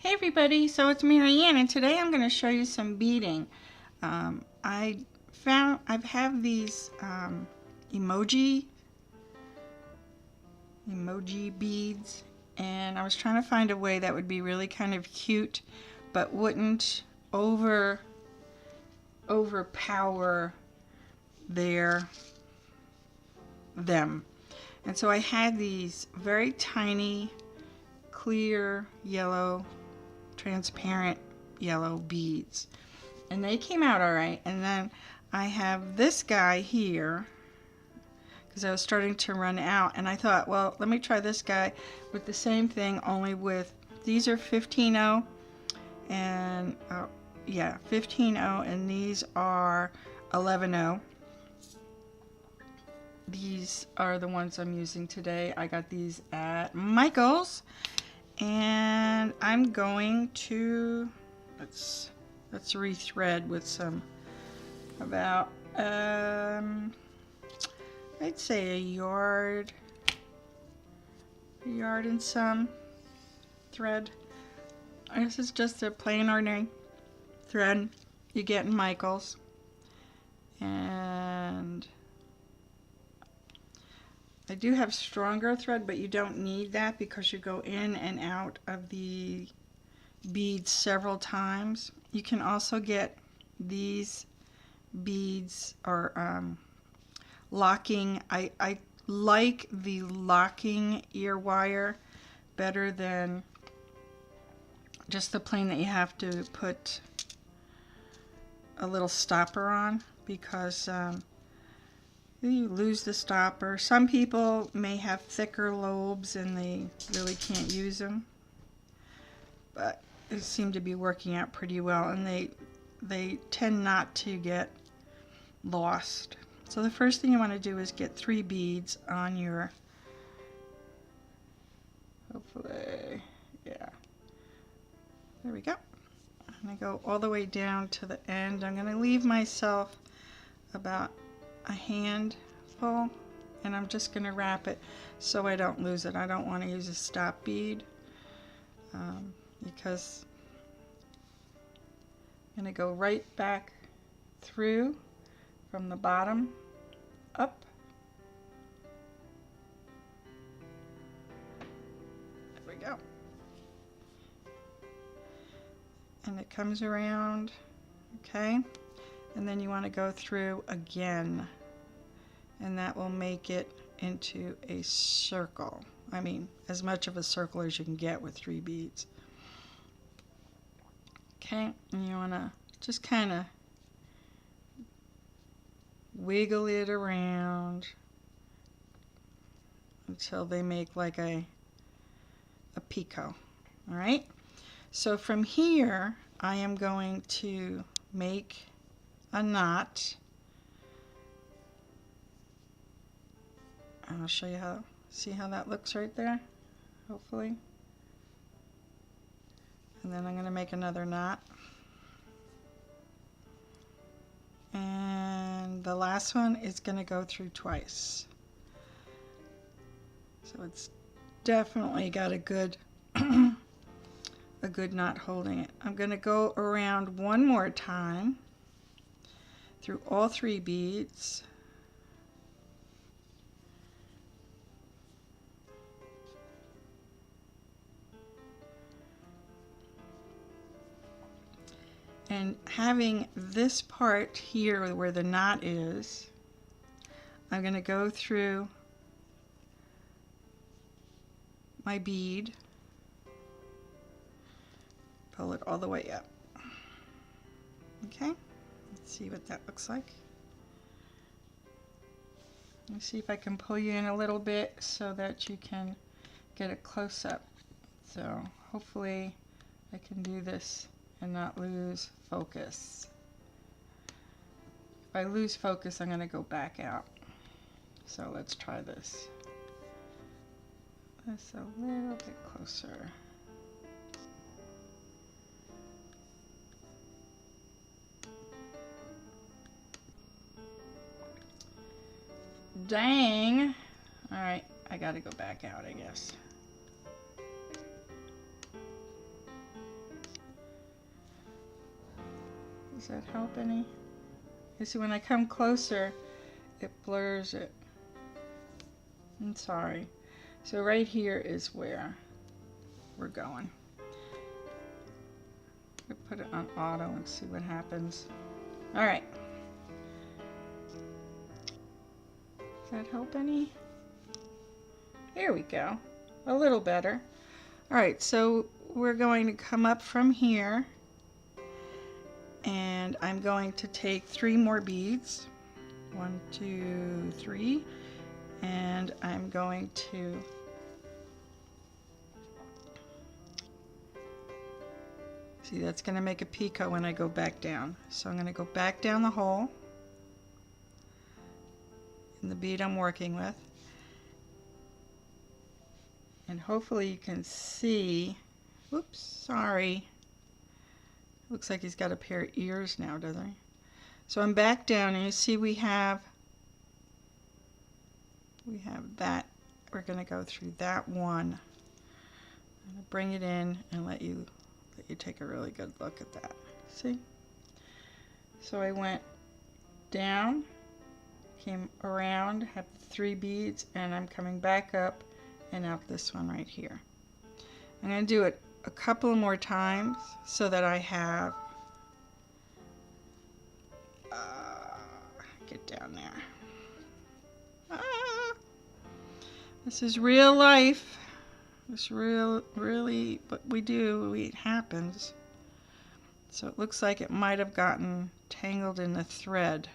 Hey everybody, so it's Marianne and today I'm going to show you some beading. I have these emoji beads, and I was trying to find a way that would be really kind of cute but wouldn't overpower them. And so I had these very tiny clear yellow, transparent yellow beads, and they came out all right. And then I have this guy here because I was starting to run out, and I thought, well, let me try this guy with the same thing, only with these are 15-0 and yeah, 15-0, and these are 11-0. These are the ones I'm using today. I got these at Michael's, and I'm going to let's rethread with some about I'd say a yard and some thread. This is just a plain ordinary thread you get in Michael's, and I do have stronger thread, but you don't need that because you go in and out of the beads several times. You can also get these beads or locking. I like the locking ear wire better than just the plain that you have to put a little stopper on, because you lose the stopper. Some people may have thicker lobes and they really can't use them, but it seemed to be working out pretty well, and they tend not to get lost. So the first thing you want to do is get 3 beads on your, hopefully, yeah, there we go. And I go all the way down to the end. I'm going to leave myself about a handful, and I'm just going to wrap it so I don't lose it. I don't want to use a stop bead because I'm going to go right back through from the bottom up. There we go. And it comes around, okay? And then you want to go through again, and that will make it into a circle. I mean, as much of a circle as you can get with 3 beads. Okay, and you want to just kind of wiggle it around until they make like a picot. All right, so from here I am going to make a knot. I'll show you how, see how that looks right there, hopefully. And then I'm going to make another knot. And the last one is going to go through twice. So it's definitely got a good a good knot holding it. I'm going to go around one more time through all 3 beads. And having this part here where the knot is, I'm going to go through my bead, pull it all the way up. Okay, let's see what that looks like. Let me see if I can pull you in a little bit so that you can get a close-up. So hopefully I can do this and not lose focus. If I lose focus, I'm going to go back out. So let's try this. This a little bit closer. Dang. All right, I got to go back out, I guess. Does that help any? You see, when I come closer, it blurs it. I'm sorry. So right here is where we're going. I'll put it on auto and see what happens. All right. Does that help any? There we go. A little better. All right, so we're going to come up from here, and I'm going to take 3 more beads. 1, 2, 3. And I'm going to see, that's going to make a picot when I go back down. So I'm going to go back down the hole in the bead I'm working with. And hopefully you can see, whoops, sorry. Looks like he's got a pair of ears now, doesn't he? So I'm back down, and you see we have that. We're going to go through that one. I'm going to bring it in and let you take a really good look at that. See? So I went down, came around, have the 3 beads, and I'm coming back up and out this one right here. I'm going to do it a couple more times so that I have, get down there. This is real life. This really what we do, it happens. So it looks like it might have gotten tangled in the thread.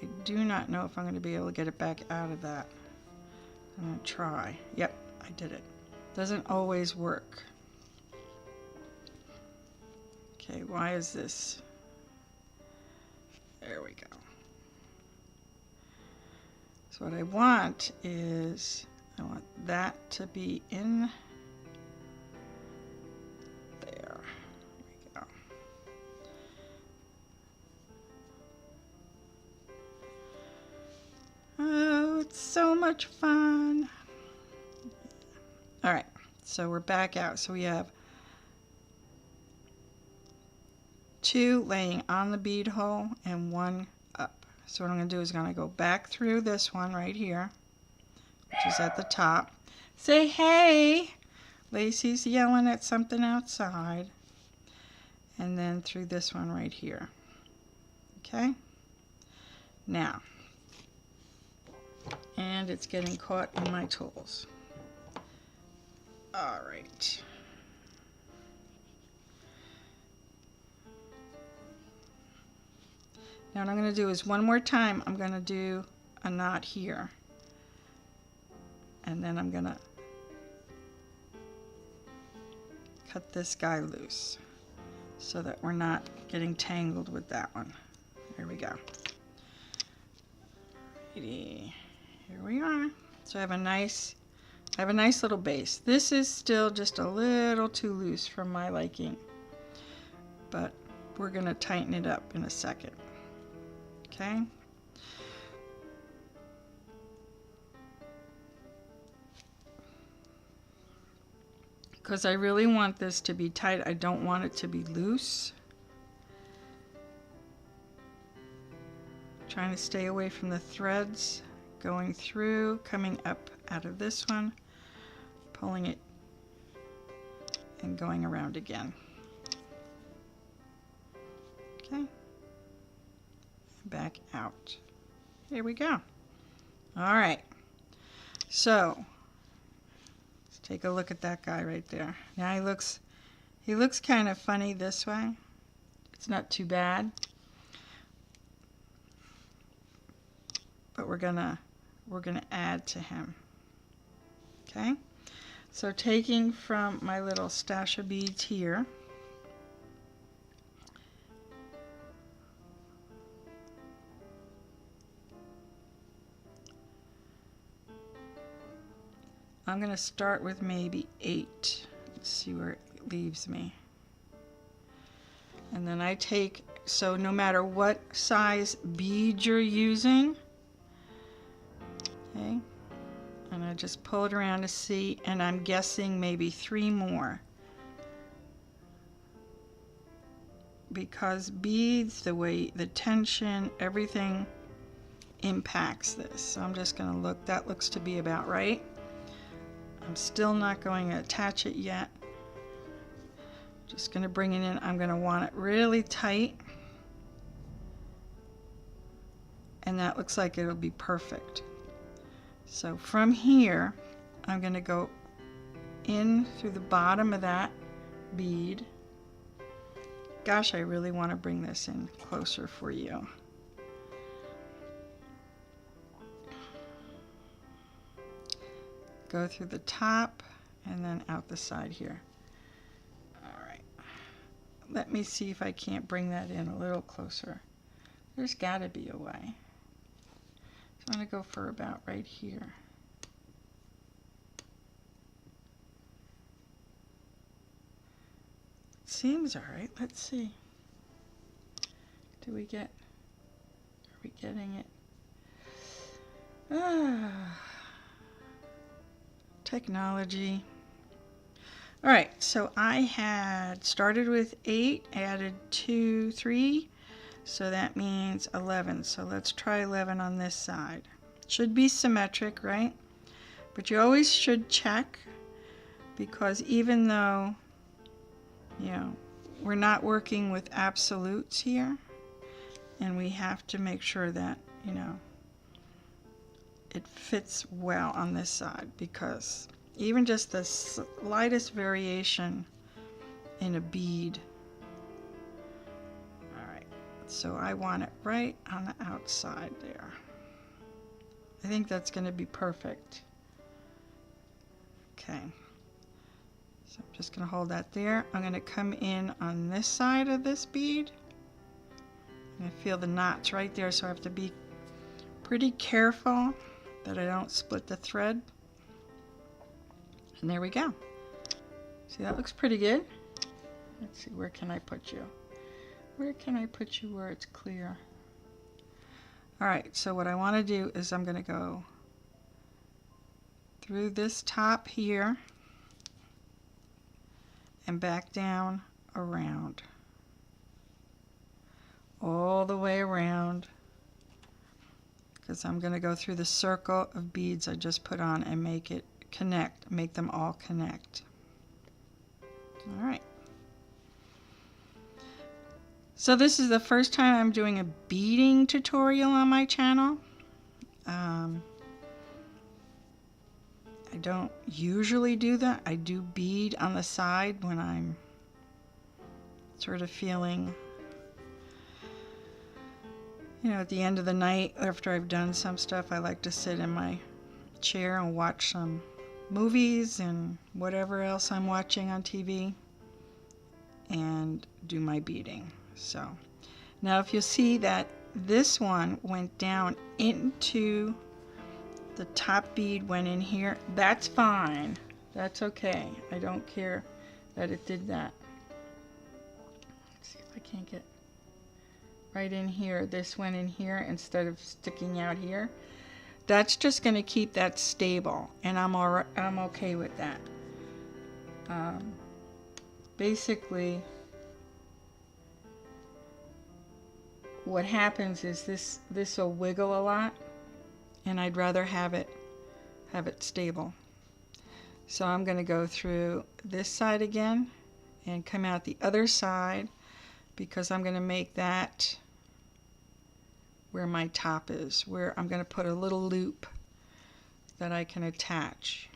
I do not know if I'm going to be able to get it back out of that. I'm going to try. Yep, I did it. Doesn't always work. Okay, why is this? There we go. So what I want is, I want that to be in there. There we go. Oh, it's so much fun. All right, so we're back out. So we have 2 laying on the bead hole and 1 up. So what I'm going to do is I'm going to go back through this one right here, which is at the top. Say hey! Lacey's yelling at something outside. And then through this one right here. Okay? Now, and it's getting caught in my tools. All right. Now what I'm going to do is one more time, I'm going to do a knot here. And then I'm going to cut this guy loose so that we're not getting tangled with that one. There we go. Alrighty. Here we are. So I have a nice little base. This is still just a little too loose for my liking, but we're going to tighten it up in a second. Okay? Because I really want this to be tight. I don't want it to be loose. Trying to stay away from the threads, going through, coming up out of this one, pulling it, and going around again. Okay. Back out. Here we go. All right. So let's take a look at that guy right there. Now he looks kind of funny this way. It's not too bad. But we're gonna add to him. Okay? So taking from my little stash of beads here, I'm going to start with maybe 8. Let's see where it leaves me. And then I take, so no matter what size bead you're using, okay, and I just pull it around to see, and I'm guessing maybe 3 more. because beads, the way the tension, everything impacts this. So I'm just going to look. That looks to be about right. I'm still not going to attach it yet. Just going to bring it in. I'm going to want it really tight. And that looks like it'll be perfect. So from here, I'm going to go in through the bottom of that bead. Gosh, I really want to bring this in closer for you. Go through the top and then out the side here. All right. Let me see if I can't bring that in a little closer. There's got to be a way. So I'm going to go for about right here. Seems all right. Let's see. Are we getting it? Technology. All right, so I had started with 8, added 2, 3, so that means 11. So let's try 11 on this side. Should be symmetric, right? But you always should check, because even though, you know, we're not working with absolutes here, and we have to make sure that, you know, it fits well on this side, because even just the slightest variation in a bead. All right, so I want it right on the outside there. I think that's going to be perfect. Okay, so I'm just going to hold that there. I'm going to come in on this side of this bead. I feel the knots right there, so I have to be pretty careful that I don't split the thread. And there we go. See, that looks pretty good. Let's see, where can I put you? Where can I put you where it's clear? All right, so what I want to do is I'm going to go through this top here and back down around. All the way around, because I'm going to go through the circle of beads I just put on and make it connect, make them all connect. All right. So this is the first time I'm doing a beading tutorial on my channel. I don't usually do that. I do bead on the side when I'm sort of feeling, you know, at the end of the night after I've done some stuff. I like to sit in my chair and watch some movies and whatever else I'm watching on TV and do my beading. So now if you see that this one went down into the top bead, went in here, that's fine. That's okay. I don't care that it did that. Let's see if I can't get right in here. This went in here instead of sticking out here. That's just going to keep that stable, and I'm okay with that. Basically, what happens is this will wiggle a lot, and I'd rather have it stable. So I'm going to go through this side again and come out the other side, because I'm going to make that where my top is, where I'm going to put a little loop that I can attach.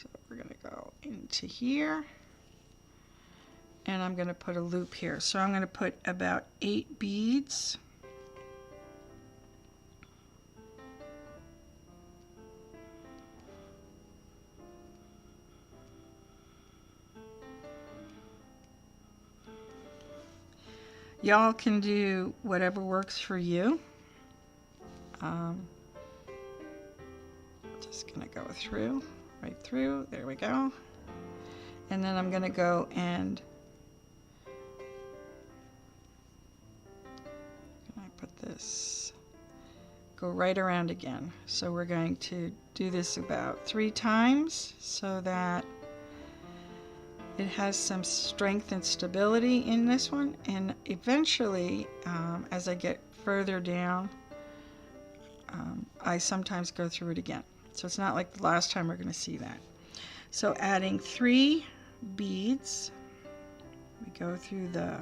So we're going to go into here, and I'm going to put a loop here. So I'm going to put about 8 beads. Y'all can do whatever works for you. Just gonna go through, right through, there we go. And then I'm gonna go and I put this, go right around again. So we're going to do this about 3 times so that It has some strength and stability in this one, and eventually, as I get further down, I sometimes go through it again. So it's not like the last time we're going to see that. So adding 3 beads, we go through the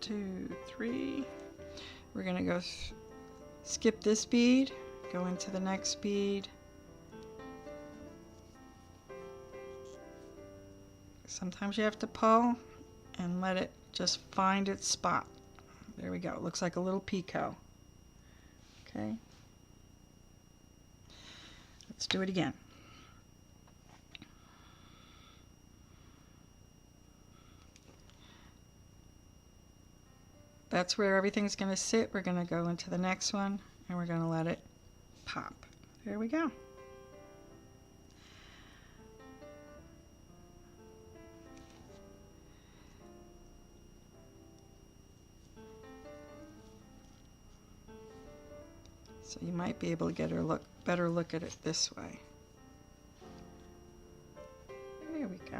2, 3. We're going to go skip this bead, go into the next bead. Sometimes you have to pull and let it just find its spot. There we go. It looks like a little picot. Okay. Let's do it again. That's where everything's going to sit. We're going to go into the next one and we're going to let it pop. There we go. So you might be able to get a better look at it this way. There we go.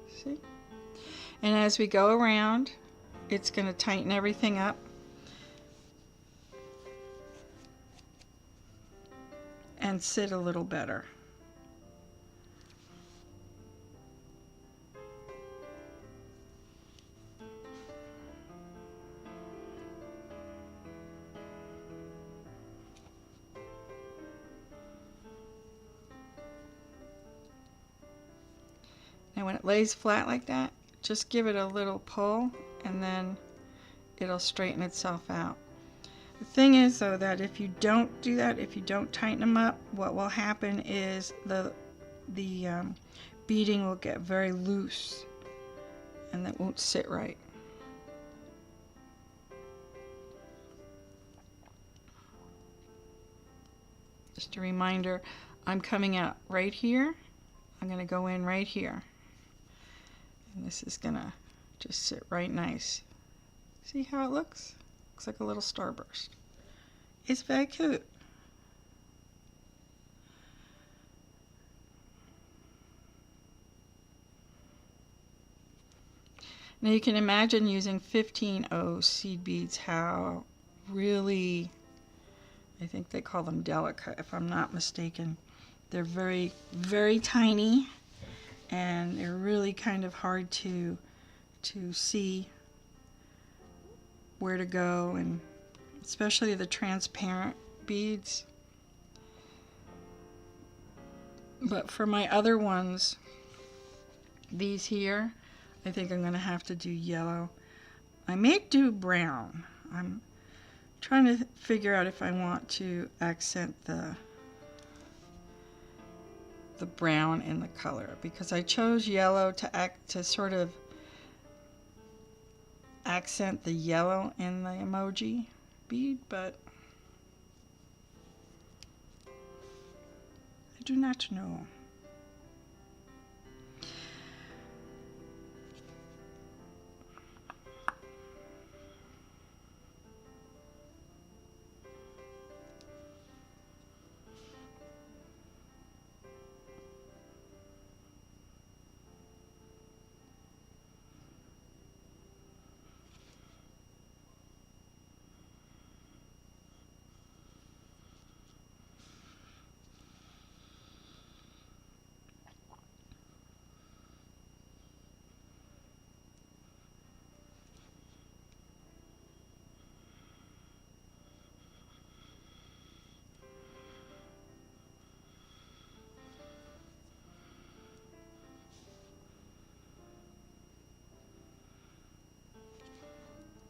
See? And as we go around, it's going to tighten everything up. And sit a little better. And when it lays flat like that, just give it a little pull and then it'll straighten itself out. The thing is though that if you don't do that, if you don't tighten them up, what will happen is the beading will get very loose and that won't sit right. Just a reminder, I'm coming out right here. I'm going to go in right here. And this is going to just sit right nice. See how it looks? Looks like a little starburst. It's very cute. Now you can imagine using 15-0 seed beads, how really, I think they call them delicate if I'm not mistaken. They're very, very tiny and they're really kind of hard to see where to go, and especially the transparent beads. But for my other ones, these here, I think I'm going to have to do yellow. I may do brown. I'm trying to figure out if I want to accent the brown in the color, because I chose yellow to sort of accent the yellow in the emoji bead, but I do not know.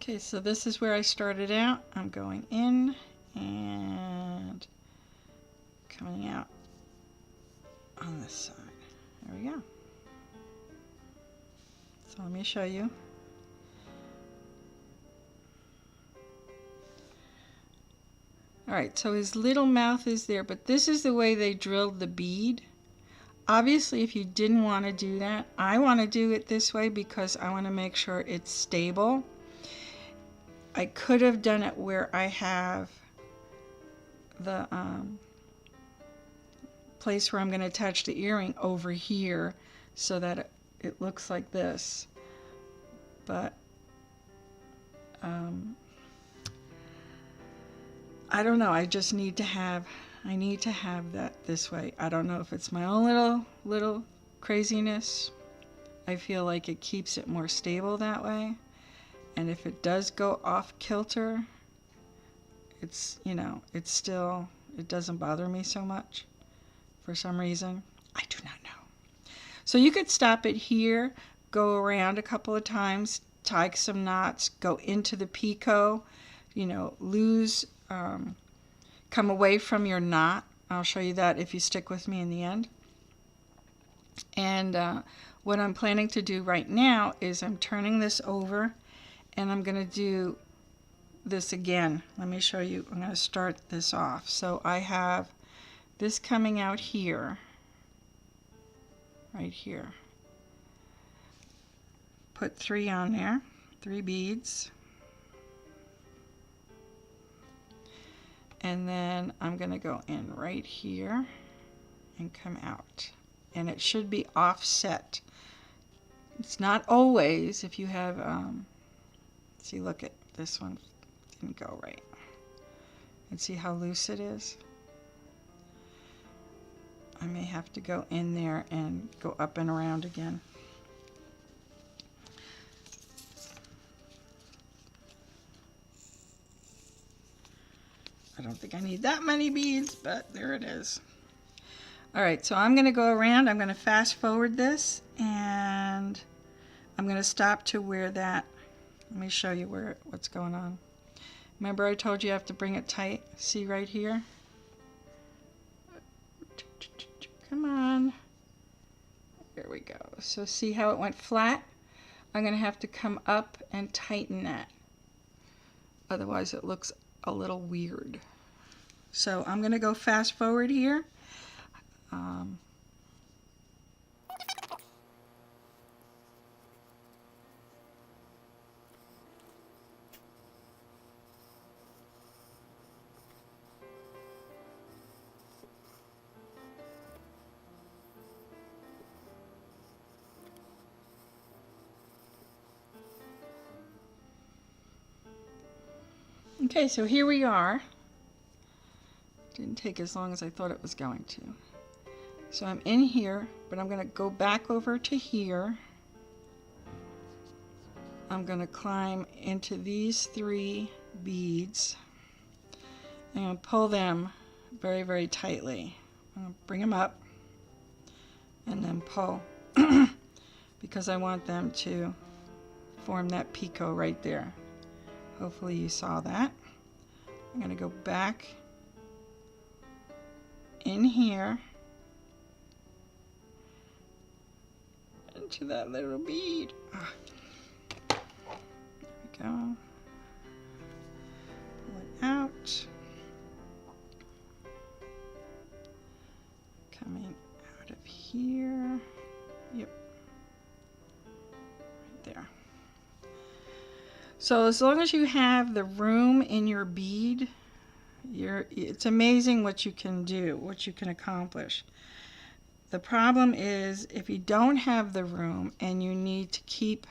Okay, so this is where I started out. I'm going in and coming out on this side. There we go. So let me show you. Alright, so his little mouth is there, but this is the way they drilled the bead. Obviously, if you didn't want to do that, I want to do it this way because I want to make sure it's stable. I could have done it where I have the place where I'm going to attach the earring over here so that it looks like this. But I don't know. I just need to have that this way. I don't know if it's my own little craziness. I feel like it keeps it more stable that way. And if it does go off kilter, it's, you know, it's still, it doesn't bother me so much for some reason. I do not know. So you could stop it here, go around a couple of times, tie some knots, go into the picot, you know, come away from your knot. I'll show you that if you stick with me in the end. And what I'm planning to do right now is I'm turning this over, and I'm going to do this again. Let me show you. I'm going to start this off. So I have this coming out here, right here. Put 3 on there, 3 beads. And then I'm going to go in right here and come out. And it should be offset. It's not always. If you have, see, look at this one, didn't go right. And see how loose it is? I may have to go in there and go up and around again. I don't think I need that many beads, but there it is. All right, so I'm going to go around. I'm going to fast forward this, and I'm going to stop to where that, let me show you what's going on. Remember I told you have to bring it tight? See right here? Come on. There we go. So see how it went flat? I'm going to have to come up and tighten that. Otherwise it looks a little weird. So I'm going to go fast forward here. Okay, so here we are. Didn't take as long as I thought it was going to. So I'm in here, but I'm going to go back over to here. I'm going to climb into these 3 beads and pull them very, very tightly. I'm going to bring them up and then pull because I want them to form that picot right there. Hopefully you saw that. I'm going to go back in here into that little bead. There we go. Pull it out. Coming out of here. Yep. Right there. So as long as you have the room in your bead, it's amazing what you can do, what you can accomplish. The problem is if you don't have the room and you need to keep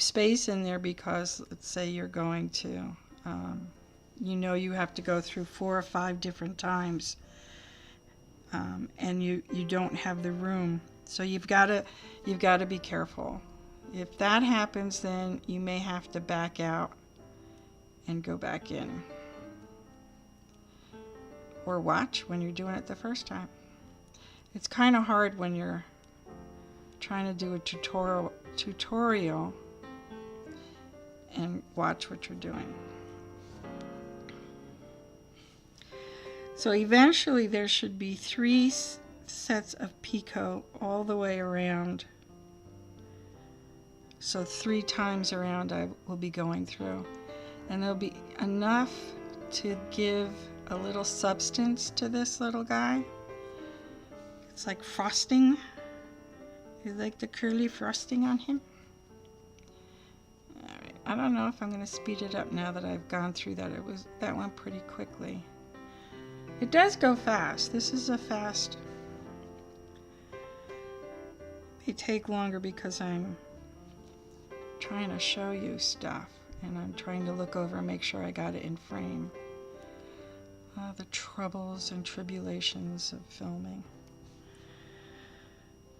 space in there because let's say you're going to, you have to go through 4 or 5 different times and you don't have the room. So you've got to be careful. If that happens, then you may have to back out and go back in. Or watch when you're doing it the first time. It's kind of hard when you're trying to do a tutorial and watch what you're doing. So eventually there should be 3 sets of picot all the way around. So 3 times around I will be going through. And there'll be enough to give a little substance to this little guy. It's like frosting. You like the curly frosting on him? Alright. I don't know if I'm going to speed it up now that I've gone through that. That went pretty quickly. It does go fast. This is a fast. They take longer because I'm trying to show you stuff and I'm trying to look over and make sure I got it in frame. The troubles and tribulations of filming.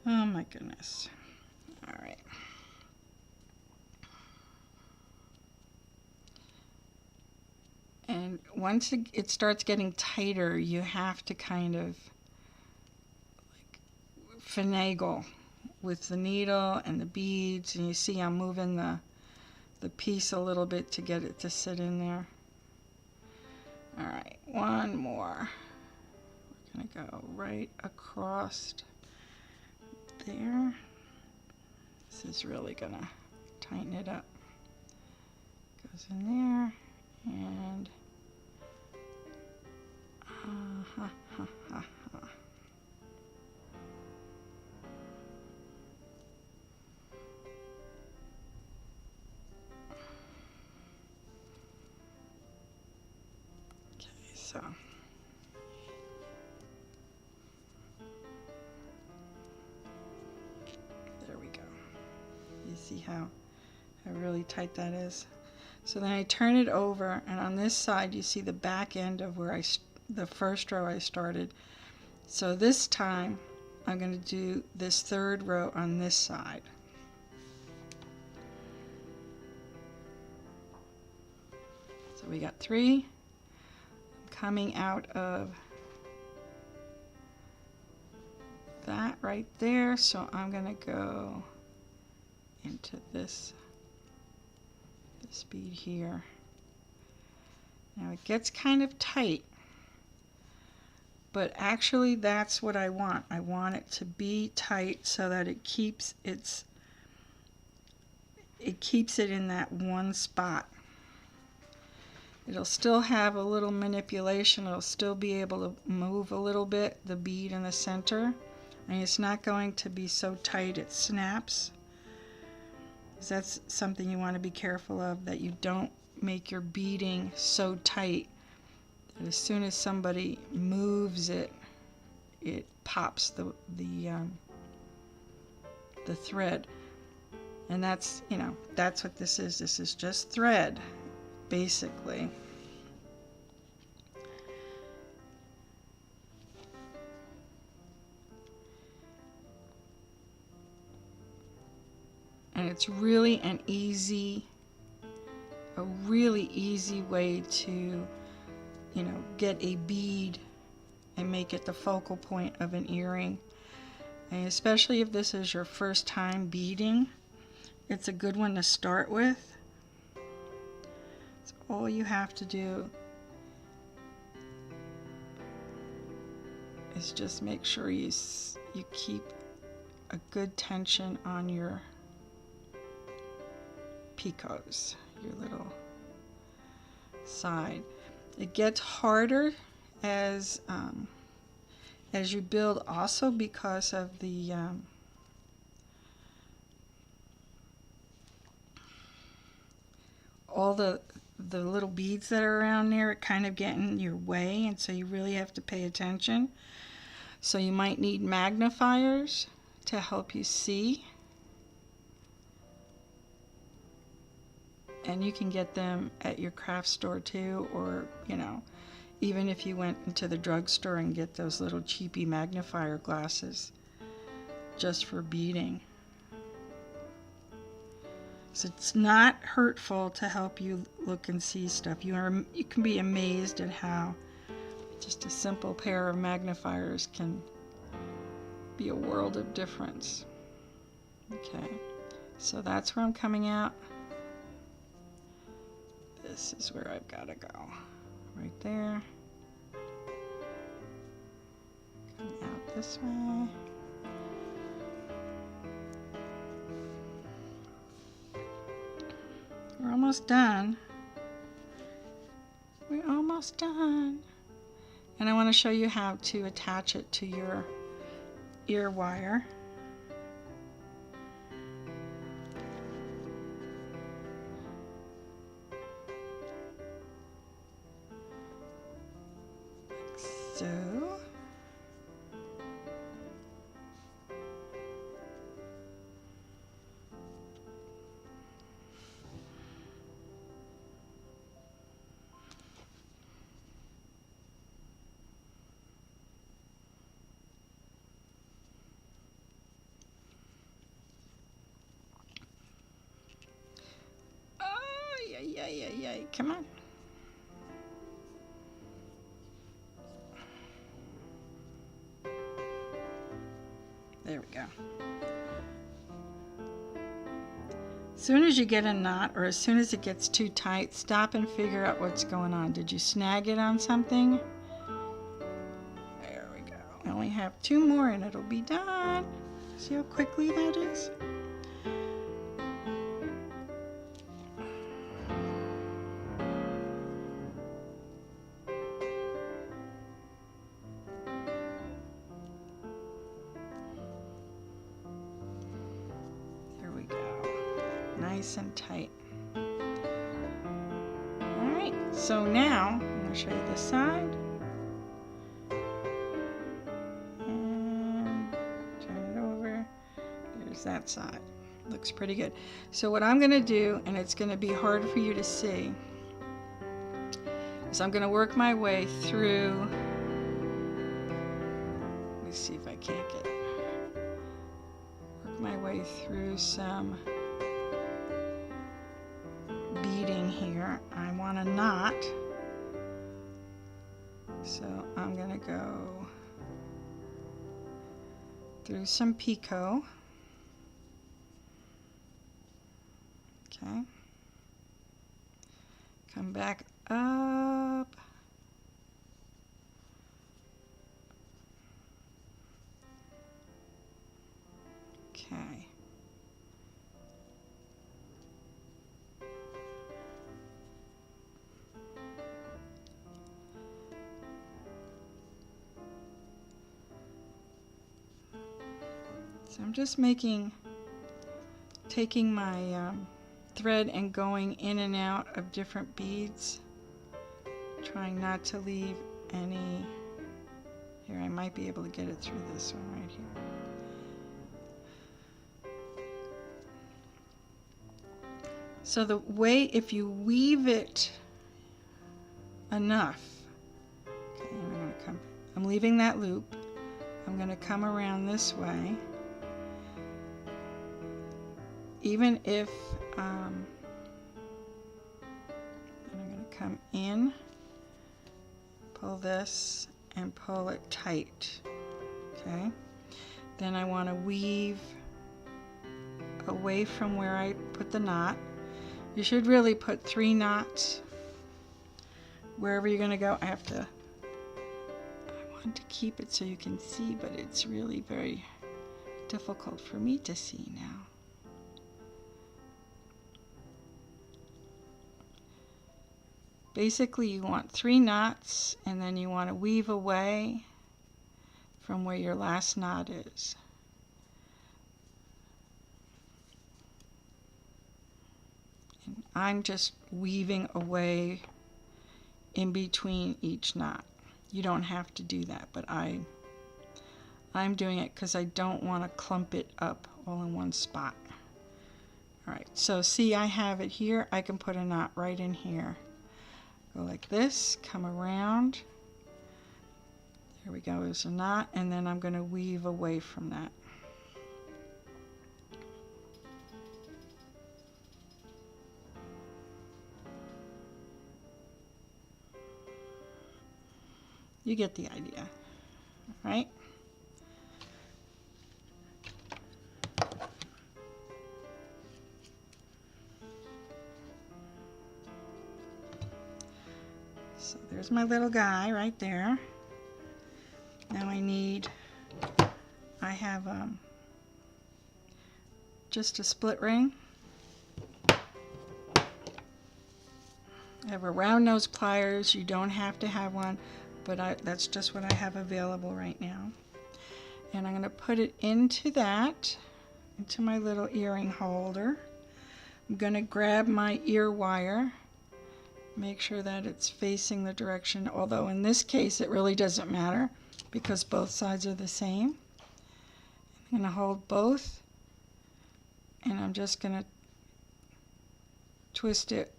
Oh my goodness. All right. And once it starts getting tighter, you have to kind of like finagle with the needle and the beads. And you see I'm moving the piece a little bit to get it to sit in there. All right, one more. We're gonna go right across there. This is really gonna tighten it up. Goes in there and okay, so there we go. You see how really tight that is? So then I turn it over, and on this side you see the back end of where the first row I started. So this time I'm going to do this third row on this side. So we got 3 coming out of that right there. So I'm going to go into this bead here. Now it gets kind of tight, but actually that's what I want. I want it to be tight so that it keeps it in that one spot. It'll still have a little manipulation. It'll still be able to move a little bit, the bead in the center, and it's not going to be so tight it snaps. That's something you want to be careful of, that you don't make your beading so tight that as soon as somebody moves it, it pops the thread. And that's, you know, that's what this is. This is just thread, basically. And it's really a really easy way to, you know, get a bead and make it the focal point of an earring. And especially if this is your first time beading, it's a good one to start with. So all you have to do is just make sure you keep a good tension on your picots, your little side. It gets harder as you build, also because of the all the little beads that are around there kind of get in your way, and so you really have to pay attention. So you might need magnifiers to help you see. And you can get them at your craft store too, or, you know, even if you went into the drugstore and get those little cheapy magnifier glasses just for beading. So it's not hurtful to help you look and see stuff. You can be amazed at how just a simple pair of magnifiers can be a world of difference. Okay, so that's where I'm coming out. This is where I've got to go. Right there. Come out this way. We're almost done. We're almost done. And I want to show you how to attach it to your ear wire. so. Yay, come on. There we go. As soon as you get a knot, or as soon as it gets too tight, stop and figure out what's going on. Did you snag it on something? There we go. I only have 2 more and it'll be done. See how quickly that is? Nice and tight. Alright, so now I'm going to show you this side. And turn it over. There's that side. Looks pretty good. So what I'm going to do, and it's going to be hard for you to see, is I'm going to work my way through. Let me see if I can't get it. Work my way through some beading here. I want a knot, so I'm going to go through some picot. Okay, come back up, okay. So I'm just taking my thread and going in and out of different beads, trying not to leave any. Here, I might be able to get it through this one right here. So the way, if you weave it enough, okay, I'm leaving that loop. I'm going to come around this way. Even if I'm going to come in, pull this, and pull it tight. Okay. Then I want to weave away from where I put the knot. You should really put 3 knots wherever you're going to go. I want to keep it so you can see, but it's really very difficult for me to see now. Basically, you want 3 knots, and then you want to weave away from where your last knot is. And I'm just weaving away in between each knot. You don't have to do that, but I'm doing it because I don't want to clump it up all in one spot. Alright, so see, I have it here. I can put a knot right in here. Go like this, come around. There we go, there's a knot, and then I'm going to weave away from that. You get the idea, right? So there's my little guy right there. Now I have just a split ring. I have a round nose pliers. You don't have to have one, but that's just what I have available right now. And I'm going to put it into my little earring holder. I'm going to grab my ear wire Make sure that it's facing the direction, although in this case it really doesn't matter because both sides are the same. I'm going to hold both, and I'm just going to twist it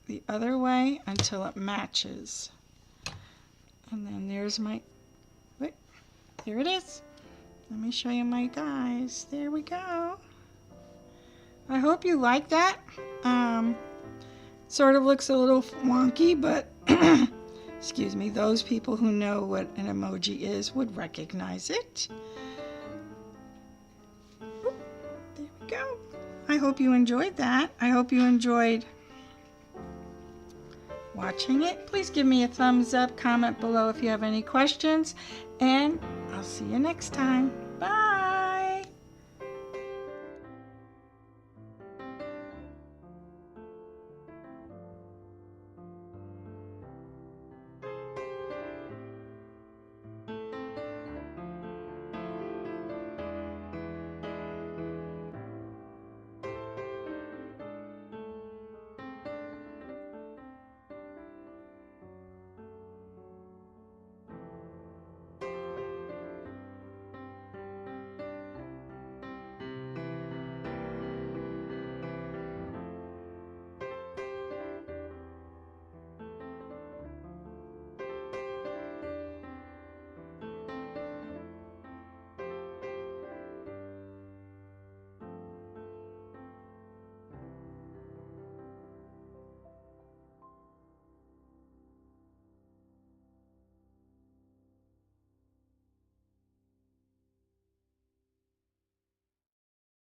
the other way until it matches. And then there's my, wait, there it is. Let me show you my guys. There we go. I hope you like that. Sort of looks a little wonky, but excuse me, those people who know what an emoji is would recognize it. Oop, there we go. I hope you enjoyed that. I hope you enjoyed watching it. Please give me a thumbs up, comment below if you have any questions, and I'll see you next time. Bye.